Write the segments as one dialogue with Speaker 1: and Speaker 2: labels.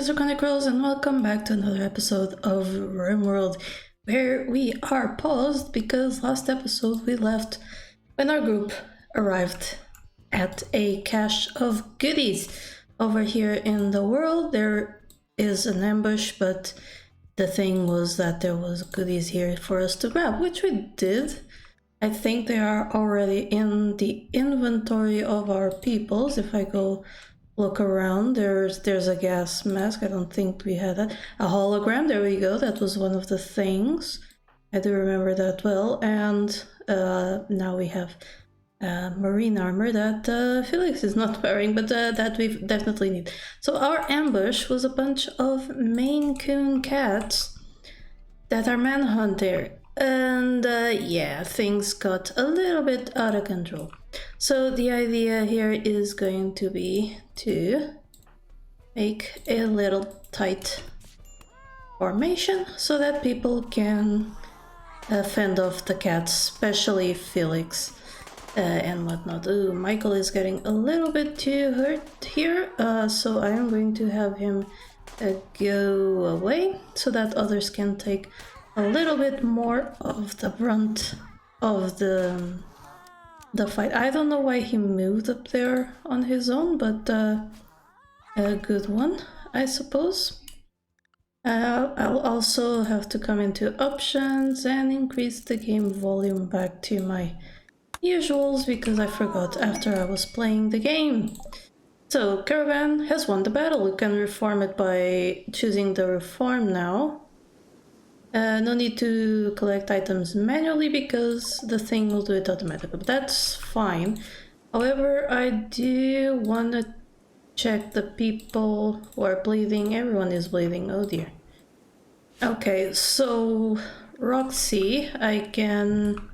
Speaker 1: is Draconicrose and welcome back to another episode of Rimworld, where we are paused because last episode we left when our group arrived at a cache of goodies. Over here in the world there is an ambush, but the thing was that there was goodies here for us to grab, which we did. I think they are already in the inventory of our peoples. If I go look around, there's a gas mask. I don't think we had that. A hologram, there we go. That was one of the things. I do remember that well. And now we have marine armor that Felix is not wearing, but that we definitely need. So our ambush was a bunch of Maine Coon cats that are manhunted. And yeah, things got a little bit out of control. So the idea here is going to be to make a little tight formation so that people can fend off the cats, especially Felix and whatnot. Ooh, Michael is getting a little bit too hurt here, so I am going to have him go away so that others can take a little bit more of the brunt of the fight. I don't know why he moved up there on his own, but a good one, I suppose. I'll also have to come into options and increase the game volume back to my usuals because I forgot after I was playing the game. So caravan has won the battle. You can reform it by choosing the reform now. No need to collect items manually because the thing will do it automatically, but that's fine. However, I do want to check the people who are bleeding. Everyone is bleeding, oh dear. Okay, so Roxy, I can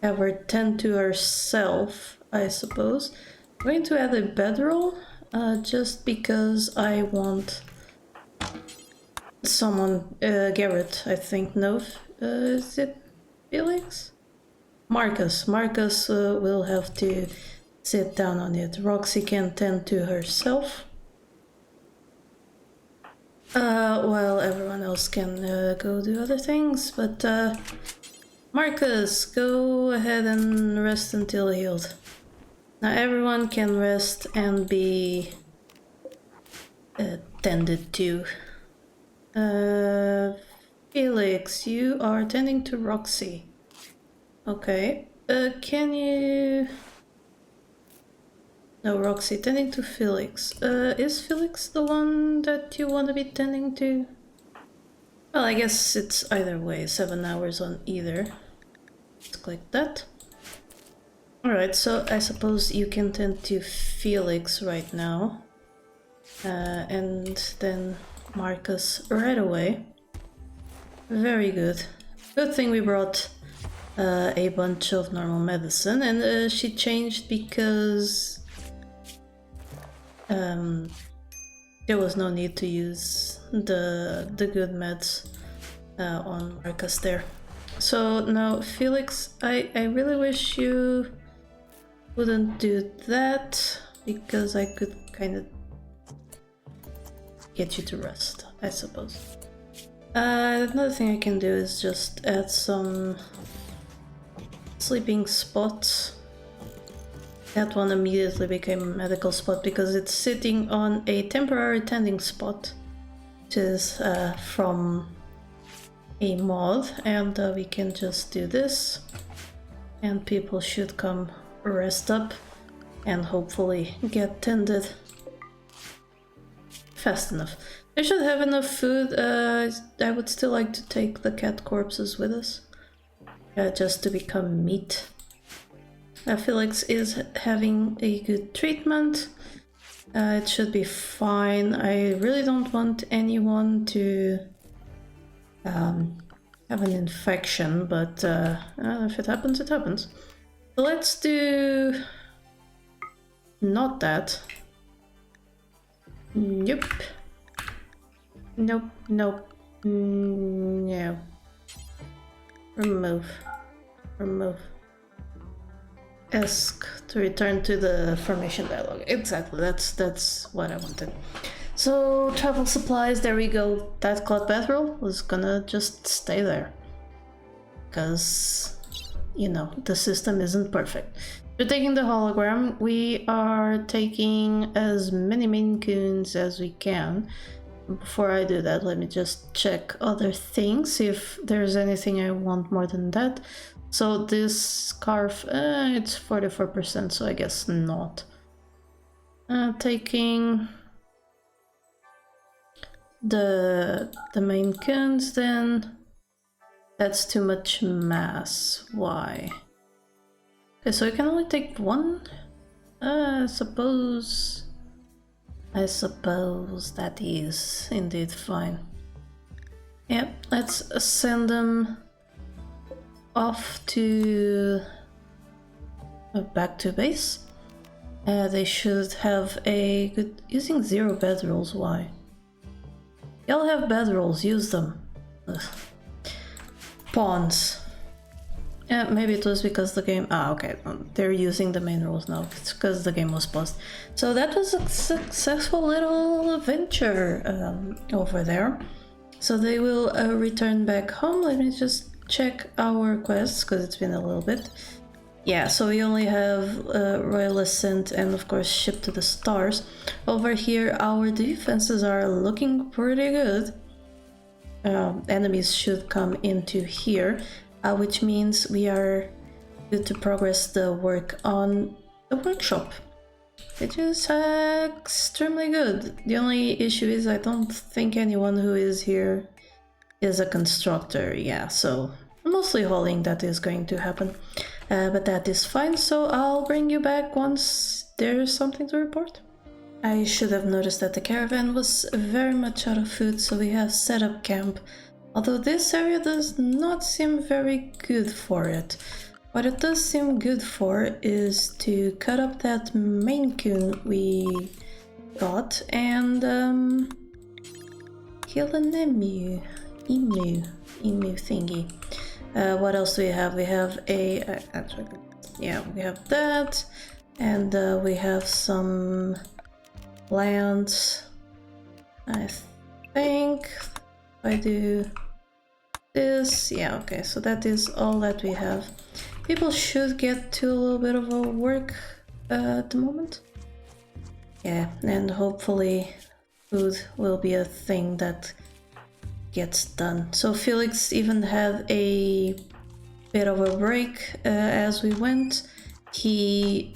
Speaker 1: have her tend to herself, I suppose. I'm going to add a bedroll just because I want someone, Garrett, I think. No, is it Felix? Marcus will have to sit down on it. Roxy can tend to herself, while everyone else can go do other things, but Marcus, go ahead and rest until healed. Now everyone can rest and be tended to. Felix, you are tending to Roxy. Okay. Can you... No, Roxy, tending to Felix. Is Felix the one that you want to be tending to? Well, I guess it's either way. 7 hours on either. Let's click that. Alright, so I suppose you can tend to Felix right now. And then Marcus right away. Very good. Good thing we brought a bunch of normal medicine, and she changed because there was no need to use the good meds on Marcus there. So now Felix, I really wish you wouldn't do that because I could kind of get you to rest, I suppose. Another thing I can do is just add some sleeping spots. That one immediately became a medical spot because it's sitting on a temporary tending spot, which is from a mod, and we can just do this and people should come rest up and hopefully get tended fast enough. They should have enough food. I would still like to take the cat corpses with us, just to become meat. Felix is having a good treatment. It should be fine. I really don't want anyone to have an infection, but if it happens, it happens. So let's do not that. Nope. Nope, nope. No. Remove. Remove. Ask to return to the formation dialogue. Exactly, that's what I wanted. So travel supplies, there we go. That cloth bathroll was gonna just stay there. Because, you know, the system isn't perfect. We're taking the hologram. We are taking as many Maine Coons as we can. Before I do that, let me just check other things, see if there's anything I want more than that. So this scarf, it's 44%, so I guess not. Taking the Maine Coons then. That's too much mass. Why? Okay, so I can only take one? I suppose that is indeed fine. Yep, let's send them off to back to base. They should have a good using 0 bedrolls. Why? Y'all have bedrolls, use them. Ugh. Pawns. Yeah, maybe it was because the game... Ah, okay. They're using the main rules now. It's because the game was paused. So that was a successful little adventure over there. So they will return back home. Let me just check our quests, because it's been a little bit. Yeah, so we only have Royal Ascent and of course Ship to the Stars. Over here our defenses are looking pretty good. Enemies should come into here. Which means we are good to progress the work on the workshop, which is extremely good. The only issue is I don't think anyone who is here is a constructor. Yeah, so mostly hauling that is going to happen, but that is fine. So I'll bring you back once there's something to report. I should have noticed that the caravan was very much out of food, so we have set up camp. Although this area does not seem very good for it. What it does seem good for is to cut up that Maine Coon we got and kill an emu thingy. What else do we have? We have a... yeah, we have that. And we have some lands. I think I do this. Yeah, okay, so that is all that we have. People should get to a little bit of a work at the moment. Yeah, and hopefully food will be a thing that gets done. So Felix even had a bit of a break as we went. He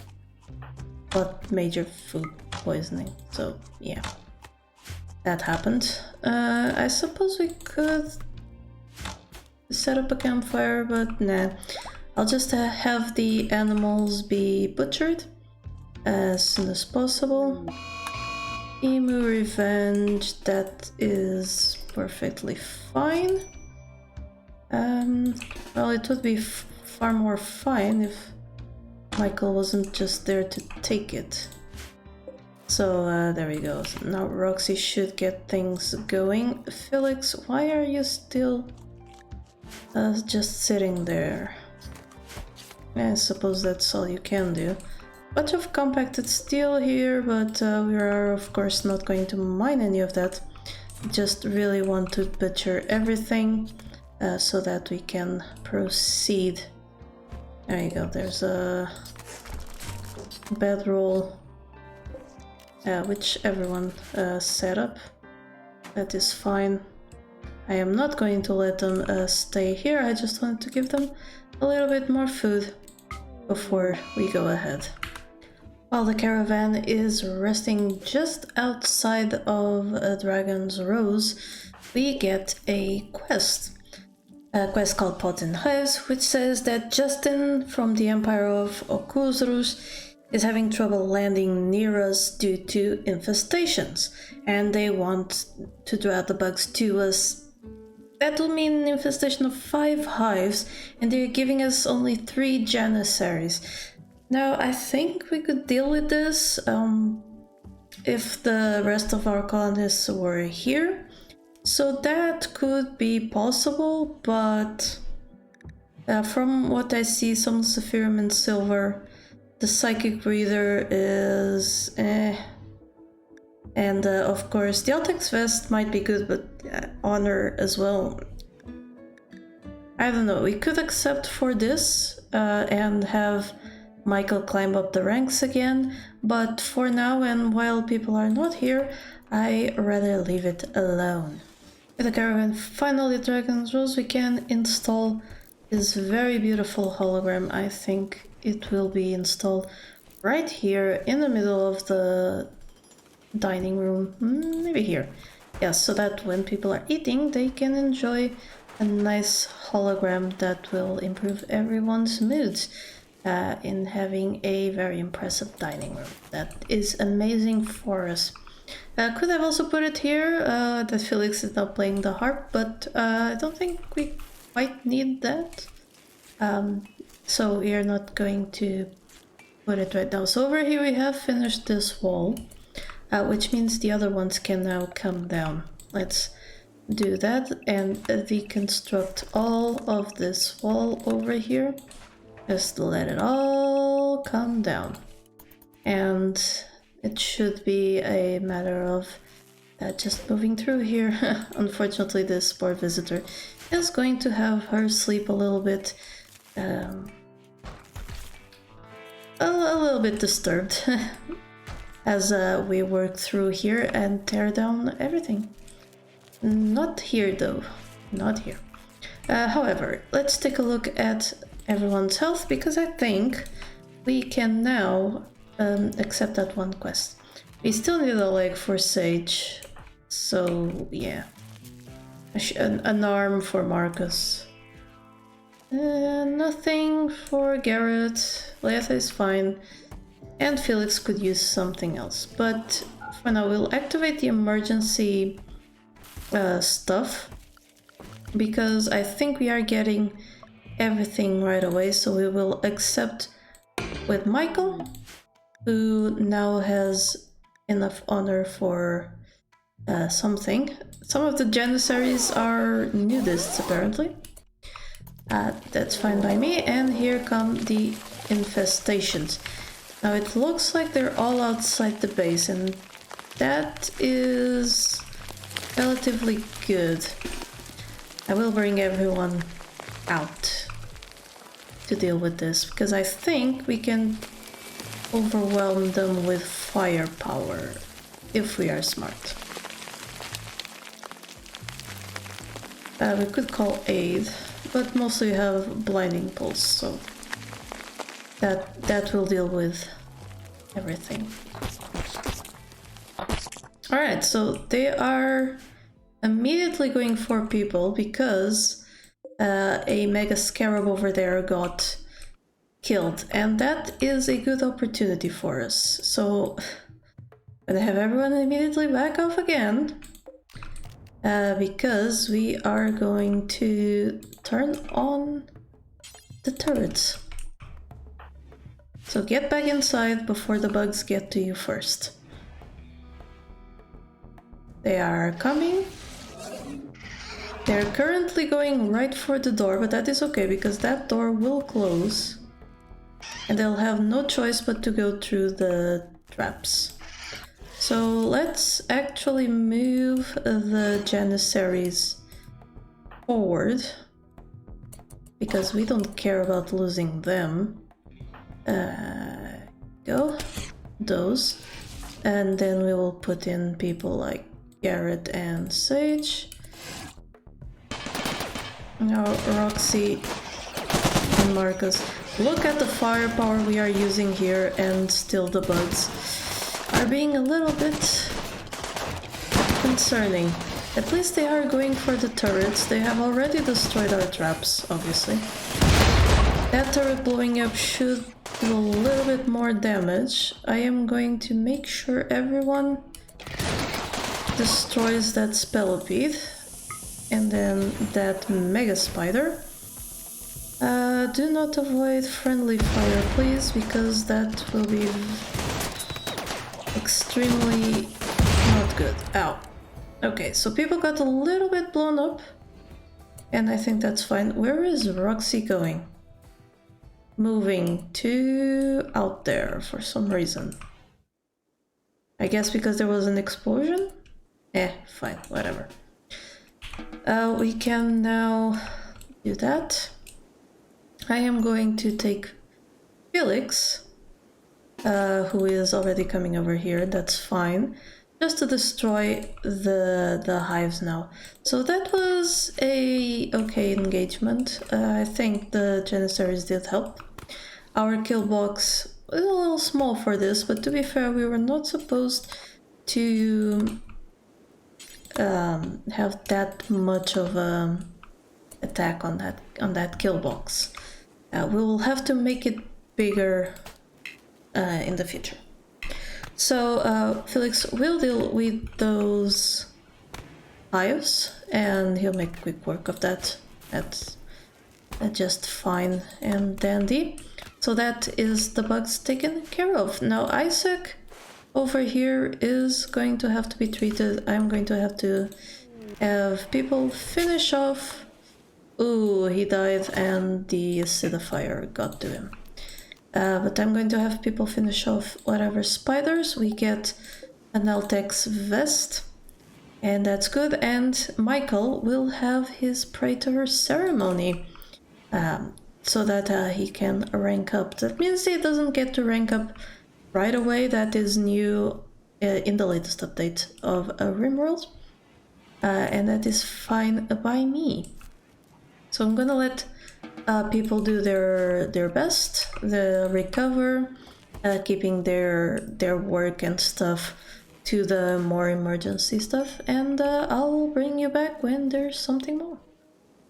Speaker 1: got major food poisoning, so yeah, that happened. I suppose we could set up a campfire, but nah. I'll just have the animals be butchered as soon as possible. Emu revenge, that is perfectly fine. Well, it would be far more fine if Michael wasn't just there to take it. So there we go. So now Roxy should get things going. Felix, why are you still just sitting there? I suppose that's all you can do. Bunch of compacted steel here, but we are of course not going to mine any of that. Just really want to butcher everything so that we can proceed. There you go, there's a bedroll which everyone set up. That is fine. I am not going to let them stay here, I just wanted to give them a little bit more food before we go ahead. While the caravan is resting just outside of Dragon's Rose, we get a quest called Pods and Hives, which says that Justin from the Empire of Okuzrus is having trouble landing near us due to infestations, and they want to draw the bugs to us. That will mean an infestation of 5 hives, and they're giving us only 3 janissaries. Now, I think we could deal with this if the rest of our colonists were here. So that could be possible, but from what I see, some Zephyrum and Silver, the Psychic Breather is And of course, the Altex vest might be good, but honor as well. I don't know, we could accept for this and have Michael climb up the ranks again, but for now and while people are not here, I rather leave it alone. With the caravan finally Draconicrose, we can install this very beautiful hologram. I think it will be installed right here in the middle of the dining room, maybe here. Yes, so that when people are eating, they can enjoy a nice hologram that will improve everyone's moods in having a very impressive dining room. That is amazing for us. Could have also put it here that Felix is not playing the harp, but I don't think we quite need that. So we are not going to put it right now. So over here we have finished this wall, which means the other ones can now come down. Let's do that and deconstruct all of this wall over here. Just let it all come down. And it should be a matter of just moving through here. Unfortunately, this poor visitor is going to have her sleep a little bit disturbed as we work through here and tear down everything. Not here though, not here. However, let's take a look at everyone's health, because I think we can now accept that one quest. We still need a leg for Sage, so yeah. An arm for Marcus. Nothing for Garrett. Leatha is fine. And Felix could use something else. But for now, we'll activate the emergency stuff, because I think we are getting everything right away. So we will accept with Michael, who now has enough honor for something. Some of the Janissaries are nudists, apparently. That's fine by me. And here come the infestations. Now it looks like they're all outside the base, and that is relatively good. I will bring everyone out to deal with this, because I think we can overwhelm them with firepower if we are smart. We could call aid, but mostly have blinding pulse, so that will deal with everything. Alright, so they are immediately going for people because a mega scarab over there got killed, and that is a good opportunity for us. So I'm gonna have everyone immediately back off again, because we are going to turn on the turrets. So get back inside before the bugs get to you first. They are coming. They're currently going right for the door, but that is okay because that door will close and they'll have no choice but to go through the traps. So let's actually move the Janissaries forward because we don't care about losing them. Go those, and then we will put in people like Garrett and Sage. Now Roxy and Marcus. Look at the firepower we are using here, and still the bugs are being a little bit concerning. At least they are going for the turrets. They have already destroyed our traps, obviously. That turret blowing up should do a little bit more damage. I am going to make sure everyone destroys that spellipede. And then that mega spider. Do not avoid friendly fire, please, because that will be extremely not good. Ow. Okay, so people got a little bit blown up, and I think that's fine. Where is Roxy going? Moving to out there for some reason. I guess because there was an explosion? Fine, whatever. We can now do that. I am going to take Felix, who is already coming over here, that's fine, just to destroy the hives now. So that was a okay engagement. I think the Janissaries did help. Our killbox is a little small for this, but to be fair, we were not supposed to have that much of a attack on that killbox. We will have to make it bigger in the future. So Felix will deal with those hives, and he'll make quick work of that. That's just fine and dandy. So that is the bugs taken care of. Now Isaac over here is going to have to be treated. I'm going to have people finish off. Ooh, he died and the acidifier got to him. But I'm going to have people finish off whatever spiders. We get an Altex vest, and that's good. And Michael will have his Praetor ceremony, so that he can rank up. That means he doesn't get to rank up right away. That is new in the latest update of Rimworld, and that is fine by me. So I'm gonna let people do their best, the recover, keeping their work and stuff to the more emergency stuff, and I'll bring you back when there's something more.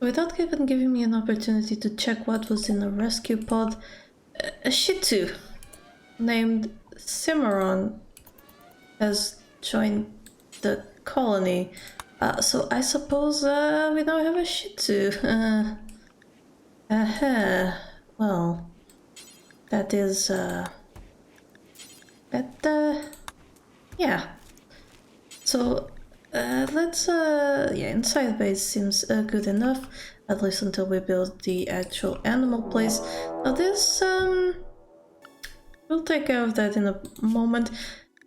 Speaker 1: Without even giving me an opportunity to check what was in the rescue pod, a Shih Tzu named Cimarron has joined the colony. So I suppose we now have a Shih Tzu. Well, that is yeah. So let's yeah, inside base seems good enough, at least until we build the actual animal place. Now this we'll take care of that in a moment.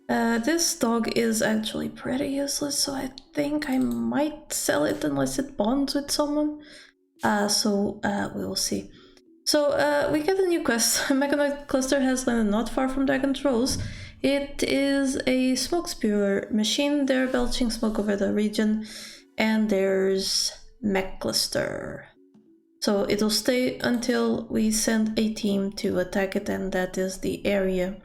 Speaker 1: This dog is actually pretty useless, so I think I might sell it unless it bonds with someone. So we will see. So we get a new quest. Mechanoid cluster has landed not far from Draconicrose. It is a smoke spewer machine. They're belching smoke over the region, and there's mech cluster. So it'll stay until we send a team to attack it, and that is the area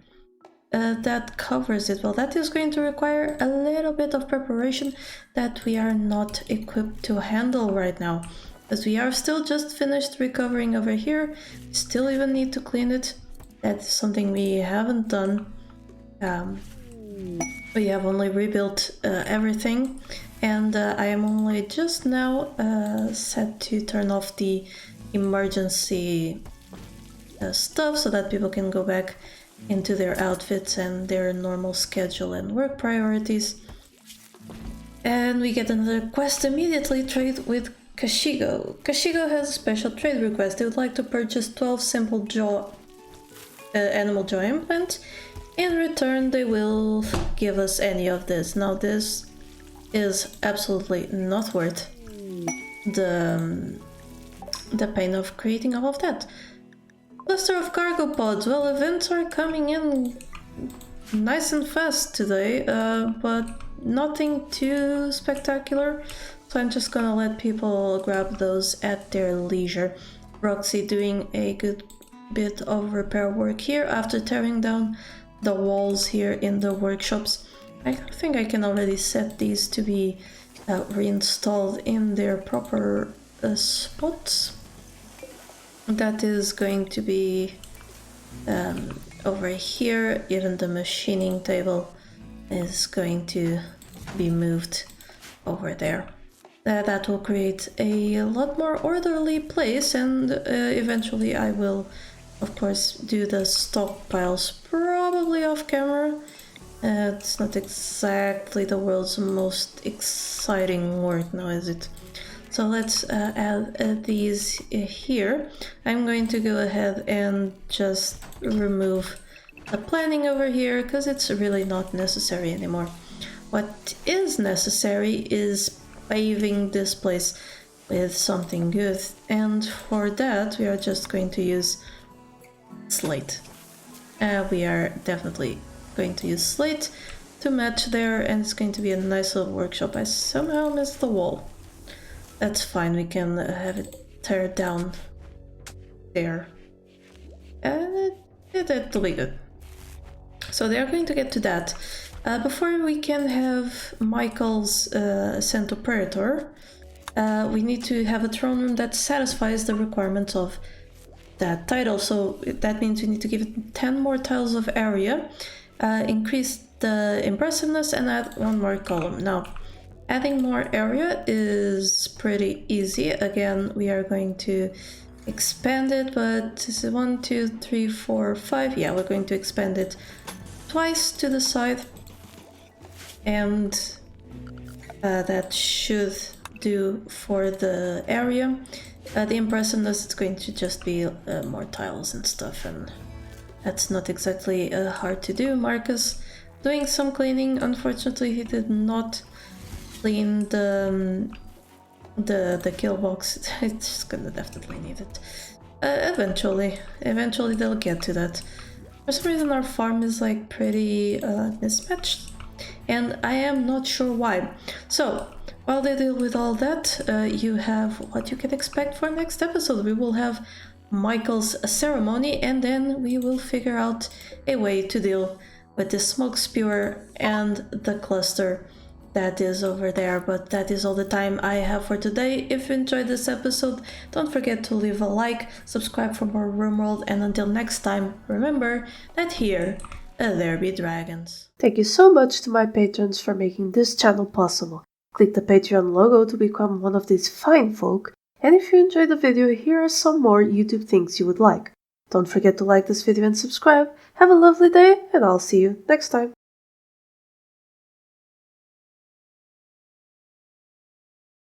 Speaker 1: that covers it. Well, that is going to require a little bit of preparation that we are not equipped to handle right now, as we are still just finished recovering over here. We still even need to clean it. That's something we haven't done. We have only rebuilt everything, and I am only just now set to turn off the emergency stuff so that people can go back into their outfits and their normal schedule and work priorities. And we get another quest immediately. Trade with Kashigo. Kashigo has a special trade request. They would like to purchase 12 simple animal jaw implants. In return, they will give us any of this. Now this is absolutely not worth the pain of creating all of that. Cluster of cargo pods. Well, events are coming in nice and fast today, but nothing too spectacular. So I'm just gonna let people grab those at their leisure. Roxy doing a good bit of repair work here after tearing down the walls here in the workshops. I think I can already set these to be reinstalled in their proper spots. That is going to be over here. Even the machining table is going to be moved over there. That will create a lot more orderly place, and eventually I will, of course, do the stockpiles probably off camera. It's not exactly the world's most exciting work now, is it? So let's add these here. I'm going to go ahead and just remove the planning over here because it's really not necessary anymore. What is necessary is paving this place with something good, and for that we are just going to use slate. We are definitely going to use slate to match there, and it's going to be a nice little workshop. I somehow missed the wall. That's fine, we can have it tear down there. That'll be good. So they are going to get to that. Before we can have Michael's Centoperator, we need to have a throne room that satisfies the requirements of that title. So that means we need to give it 10 more tiles of area, increase the impressiveness, and add 1 more column. Now, adding more area is pretty easy. Again, we are going to expand it, but this is 1, 2, 3, 4, 5. Yeah, we're going to expand it twice to the side, and that should do for the area. The impressiveness, it's going to just be more tiles and stuff, and that's not exactly hard to do. Marcus doing some cleaning. Unfortunately, he did not clean the kill box. It's just gonna definitely need it. Eventually they'll get to that. For some reason our farm is like pretty mismatched, and I am not sure why. So while they deal with all that, you have what you can expect for next episode. We will have Michael's ceremony, and then we will figure out a way to deal with the smoke spewer and the cluster that is over there. But that is all the time I have for today. If you enjoyed this episode, don't forget to leave a like, subscribe for more Rimworld, and until next time, remember that here, there be dragons. Thank you so much to my patrons for making this channel possible. Click the Patreon logo to become one of these fine folk, and if you enjoyed the video, here are some more YouTube things you would like. Don't forget to like this video and subscribe. Have a lovely day, and I'll see you next time.